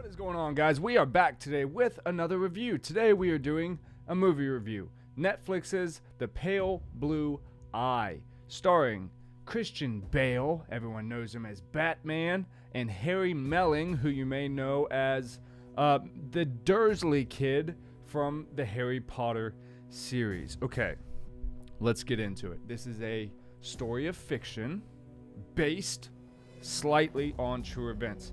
What is going on, guys? We are back today with another review. Today we are doing a movie review. Netflix's The Pale Blue Eye, starring Christian Bale, everyone knows him as Batman, and Harry Melling, who you may know as the Dursley kid from the Harry Potter series. Okay, let's get into it. This is a story of fiction based slightly on true events.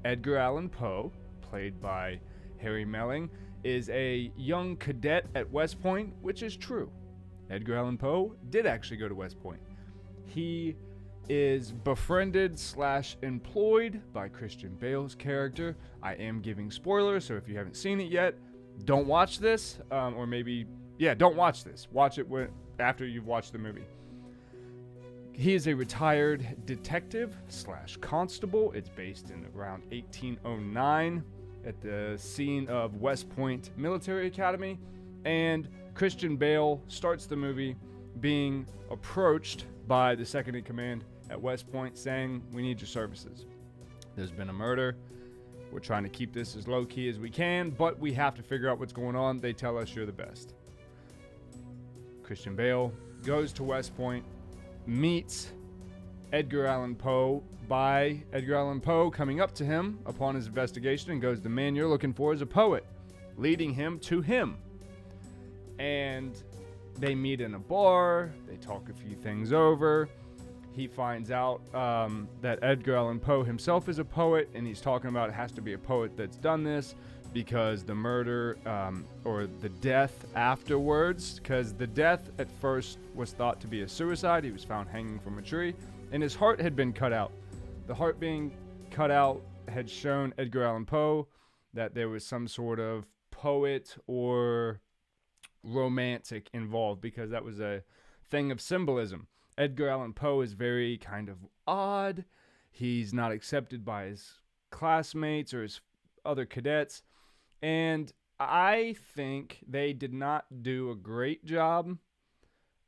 Edgar Allan Poe, played by Harry Melling, is a young cadet at West Point, which is true. Edgar Allan Poe did actually go to West Point. He is befriended / employed by Christian Bale's character. I am giving spoilers, so if you haven't seen it yet, don't watch this. Or maybe, don't watch this. Watch it after you've watched the movie. He is a retired detective / constable. It's based in around 1809 at the scene of West Point Military Academy. And Christian Bale starts the movie being approached by the second in command at West Point saying, "We need your services. There's been a murder. We're trying to keep this as low key as we can, but we have to figure out what's going on. They tell us you're the best." Christian Bale goes to West Point, meets Edgar Allan Poe by Edgar Allan Poe coming up to him upon his investigation and goes, "The man you're looking for is a poet," leading him to him. And they meet in a bar, they talk a few things over. He finds out that Edgar Allan Poe himself is a poet, and he's talking about it has to be a poet that's done this because the murder or the death afterwards, because the death at first was thought to be a suicide. He was found hanging from a tree, and his heart had been cut out. The heart being cut out had shown Edgar Allan Poe that there was some sort of poet or romantic involved, because that was a thing of symbolism. Edgar Allan Poe is very kind of odd. He's not accepted by his classmates or his other cadets. And I think they did not do a great job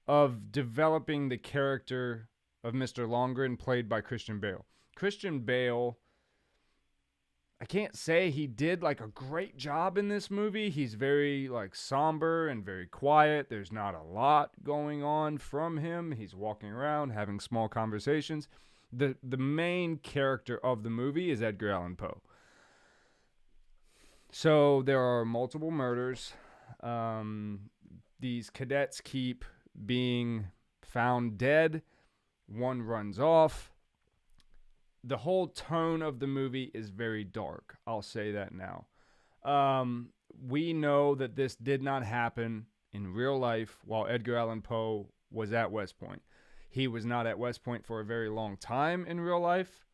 of developing the character of Mr. Longren, played by Christian Bale. Christian Bale, I can't say he did like a great job in this movie. He's very like somber and very quiet. There's not a lot going on from him. He's walking around having small conversations. The main character of the movie is Edgar Allan Poe. So there are multiple murders. These cadets keep being found dead. One runs off. The whole tone of the movie is very dark. I'll say that now. We know that this did not happen in real life while Edgar Allan Poe was at West Point. He was not at West Point for a very long time in real life.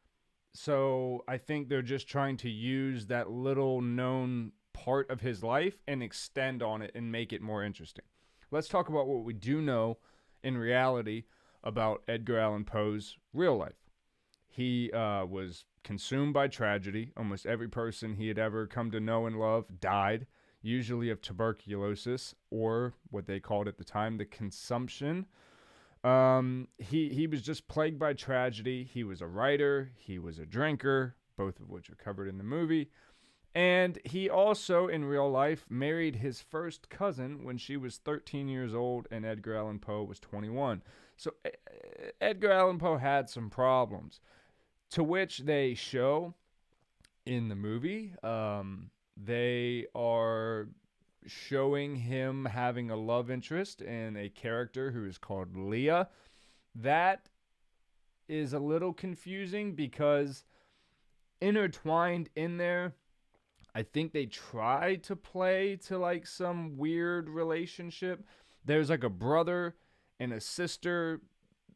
So I think they're just trying to use that little known part of his life and extend on it and make it more interesting. Let's talk about what we do know in reality about Edgar Allan Poe's real life. He was consumed by tragedy. Almost every person he had ever come to know and love died, usually of tuberculosis, or what they called at the time, the consumption. He was just plagued by tragedy. He was a writer. He was a drinker, both of which are covered in the movie. And he also, in real life, married his first cousin when she was 13 years old and Edgar Allan Poe was 21. So Edgar Allan Poe had some problems, to which they show in the movie. They are showing him having a love interest in a character who is called Leah. That is a little confusing because intertwined in there, I think they try to play to like some weird relationship. There's like a brother and a sister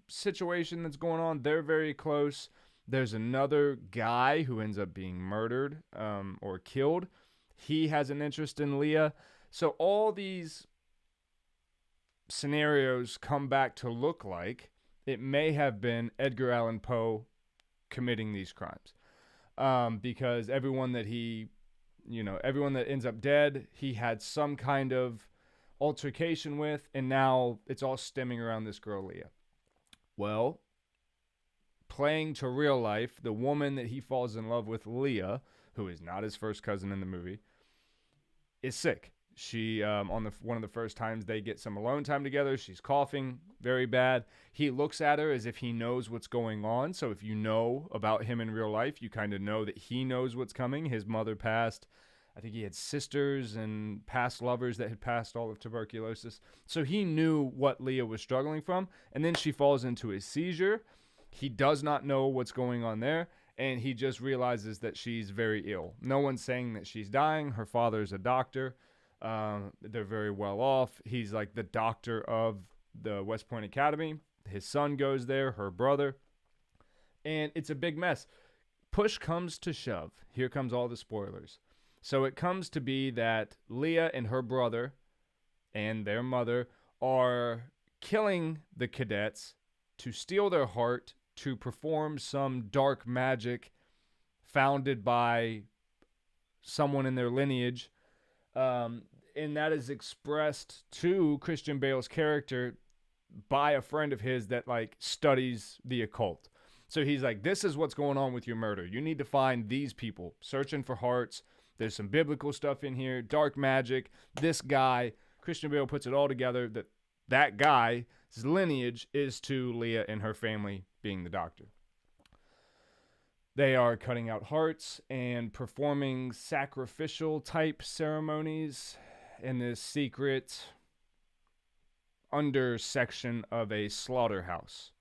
situation that's going on. They're very close. There's another guy who ends up being murdered or killed. He has an interest in Leah. So all these scenarios come back to look like it may have been Edgar Allan Poe committing these crimes. Because everyone that ends up dead, he had some kind of altercation with, and now it's all stemming around this girl, Leah. Well, playing to real life, the woman that he falls in love with, Leah, who is not his first cousin in the movie, is sick. She one of the first times they get some alone time together, she's coughing very bad. He looks at her as if he knows what's going on. So if you know about him in real life, you kind of know that he knows what's coming. His mother passed. I think he had sisters and past lovers that had passed all of tuberculosis. So he knew what Leah was struggling from. And then she falls into a seizure. He does not know what's going on there. And he just realizes that she's very ill. No one's saying that she's dying. Her father's a doctor. They're very well off. He's like the doctor of the West Point Academy. His son goes there, her brother. And it's a big mess. Push comes to shove. Here comes all the spoilers. So it comes to be that Leah and her brother and their mother are killing the cadets to steal their heart, to perform some dark magic founded by someone in their lineage. And that is expressed to Christian Bale's character by a friend of his that like studies the occult. So he's like, this is what's going on with your murder. You need to find these people, searching for hearts. There's some biblical stuff in here, dark magic. This guy, Christian Bale puts it all together that guy's lineage is to Leah and her family being the doctor. They are cutting out hearts and performing sacrificial type ceremonies in this secret under section of a slaughterhouse.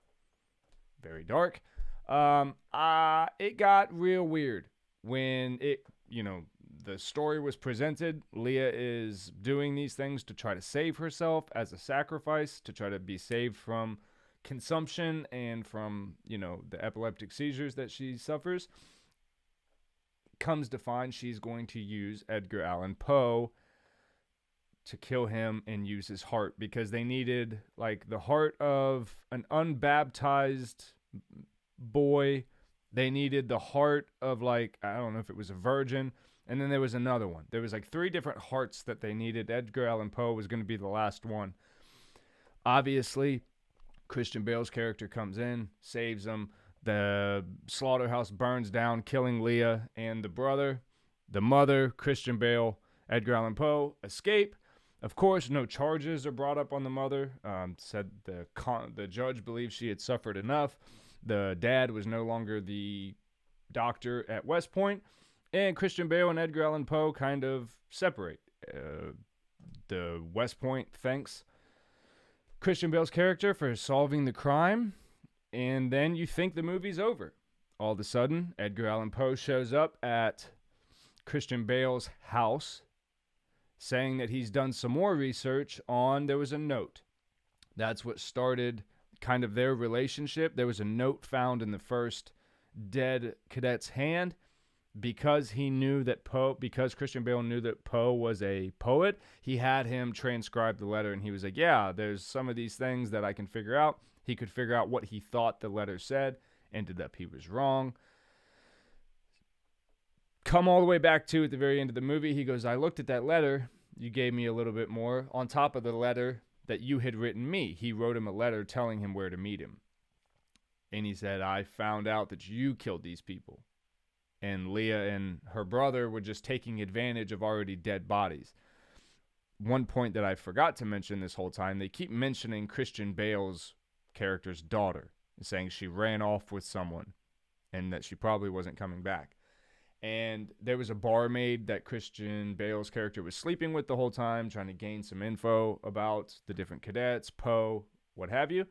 Very dark. It got real weird when the story was presented. Leah is doing these things to try to save herself as a sacrifice, to try to be saved from consumption and from, the epileptic seizures that she suffers. Comes to find she's going to use Edgar Allan Poe to kill him and use his heart, because they needed like the heart of an unbaptized boy. They needed the heart of like, I don't know if it was a virgin. And then there was another one. There was like 3 different hearts that they needed. Edgar Allan Poe was going to be the last one. Obviously, Christian Bale's character comes in, saves them. The slaughterhouse burns down, killing Leah and the brother. The mother, Christian Bale, Edgar Allan Poe, escape. Of course, no charges are brought up on the mother. Said the judge believed she had suffered enough. The dad was no longer the doctor at West Point. And Christian Bale and Edgar Allan Poe kind of separate. The West Point thanks Christian Bale's character for solving the crime. And then you think the movie's over. All of a sudden, Edgar Allan Poe shows up at Christian Bale's house saying that he's done some more research on, there was a note. That's what started kind of their relationship. There was a note found in the first dead cadet's hand. Because Christian Bale knew that Poe was a poet, he had him transcribe the letter, and he was like, yeah, there's some of these things that I can figure out. He could figure out what he thought the letter said. Ended up he was wrong. Come all the way back to at the very end of the movie, he goes, I looked at that letter. You gave me a little bit more. On top of the letter that you had written me, he wrote him a letter telling him where to meet him. And he said, I found out that you killed these people. And Leah and her brother were just taking advantage of already dead bodies. One point that I forgot to mention this whole time, they keep mentioning Christian Bale's character's daughter, saying she ran off with someone and that she probably wasn't coming back. And there was a barmaid that Christian Bale's character was sleeping with the whole time, trying to gain some info about the different cadets, Poe, what have you.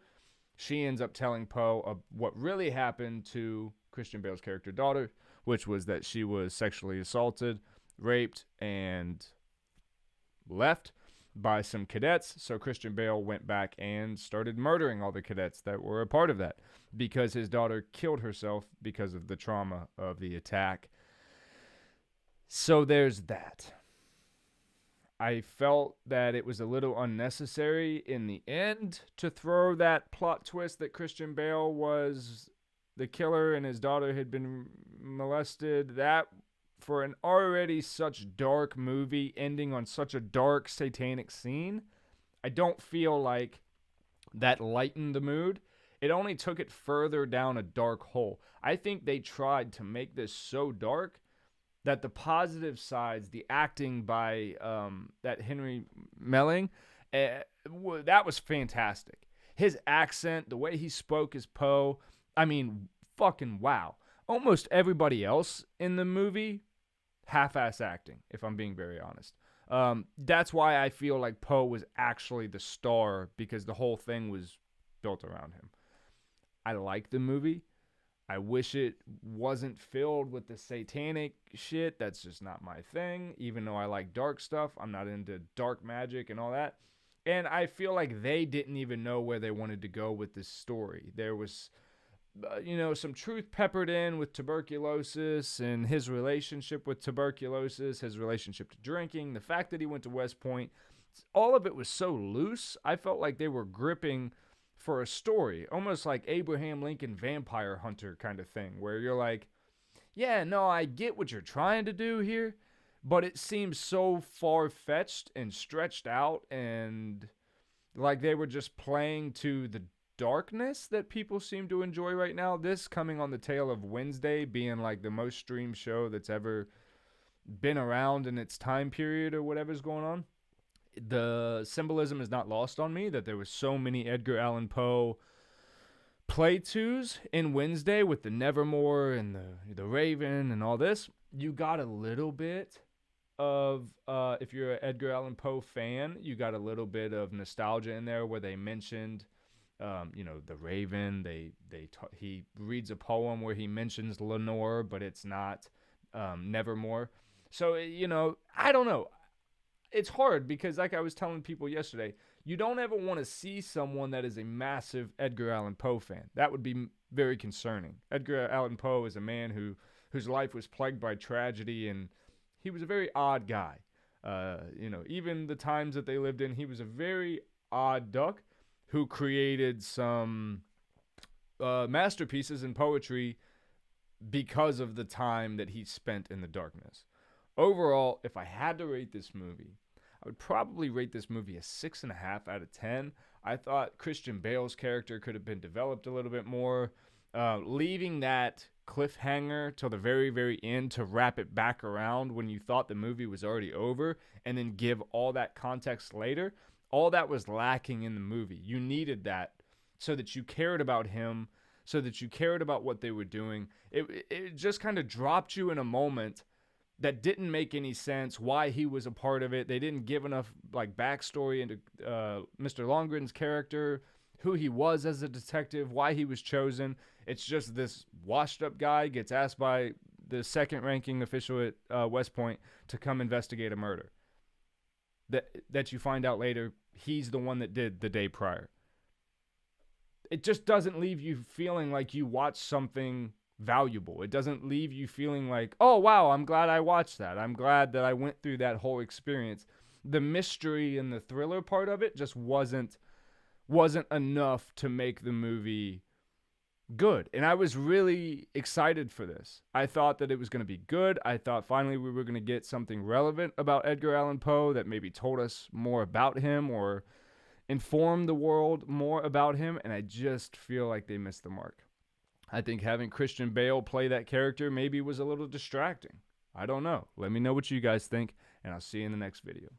She ends up telling Poe what really happened to Christian Bale's character daughter, which was that she was sexually assaulted, raped, and left by some cadets. So Christian Bale went back and started murdering all the cadets that were a part of that, because his daughter killed herself because of the trauma of the attack. So there's that. I felt that it was a little unnecessary in the end to throw that plot twist that Christian Bale was the killer and his daughter had been molested. That, for an already such dark movie ending on such a dark satanic scene, I don't feel like that lightened the mood. It only took it further down a dark hole. I think they tried to make this so dark that the positive sides, the acting by that Henry Melling, that was fantastic. His accent, the way he spoke as Poe, I mean, fucking wow. Almost everybody else in the movie, half-ass acting, if I'm being very honest. That's why I feel like Poe was actually the star, because the whole thing was built around him. I like the movie. I wish it wasn't filled with the satanic shit. That's just not my thing. Even though I like dark stuff, I'm not into dark magic and all that. And I feel like they didn't even know where they wanted to go with this story. There was, some truth peppered in with tuberculosis and his relationship with tuberculosis, his relationship to drinking, the fact that he went to West Point. All of it was so loose. I felt like they were gripping for a story, almost like Abraham Lincoln Vampire Hunter kind of thing, where you're like, yeah, no, I get what you're trying to do here, but it seems so far-fetched and stretched out, and like they were just playing to the darkness that people seem to enjoy right now. This coming on the tail of Wednesday being like the most streamed show that's ever been around in its time period or whatever's going on. The symbolism is not lost on me that there was so many Edgar Allan Poe play twos in Wednesday with the Nevermore and the Raven and all this. You got a little bit of, if you're an Edgar Allan Poe fan, you got a little bit of nostalgia in there where they mentioned, the Raven. He reads a poem where he mentions Lenore, but it's not Nevermore. So, I don't know. It's hard because, like I was telling people yesterday, you don't ever want to see someone that is a massive Edgar Allan Poe fan. That would be very concerning. Edgar Allan Poe is a man whose life was plagued by tragedy, and he was a very odd guy. Even the times that they lived in, he was a very odd duck who created some masterpieces in poetry because of the time that he spent in the darkness. Overall, if I had to rate this movie, I would probably rate this movie a 6.5 out of 10. I thought Christian Bale's character could have been developed a little bit more. Leaving that cliffhanger till the very, very end to wrap it back around when you thought the movie was already over, and then give all that context later, all that was lacking in the movie. You needed that so that you cared about him, so that you cared about what they were doing. It just kind of dropped you in a moment that didn't make any sense, why he was a part of it. They didn't give enough backstory into Mr. Longren's character, who he was as a detective, why he was chosen. It's just this washed up guy gets asked by the second ranking official at West Point to come investigate a murder. That you find out later he's the one that did the day prior. It just doesn't leave you feeling like you watched something valuable. It doesn't leave you feeling like, oh wow, I'm glad I watched that. I'm glad that I went through that whole experience. The mystery and the thriller part of it just wasn't enough to make the movie good. And I was really excited for this. I thought that it was going to be good. I thought finally we were going to get something relevant about Edgar Allan Poe that maybe told us more about him or informed the world more about him, and I just feel like they missed the mark. I think having Christian Bale play that character maybe was a little distracting. I don't know. Let me know what you guys think, and I'll see you in the next video.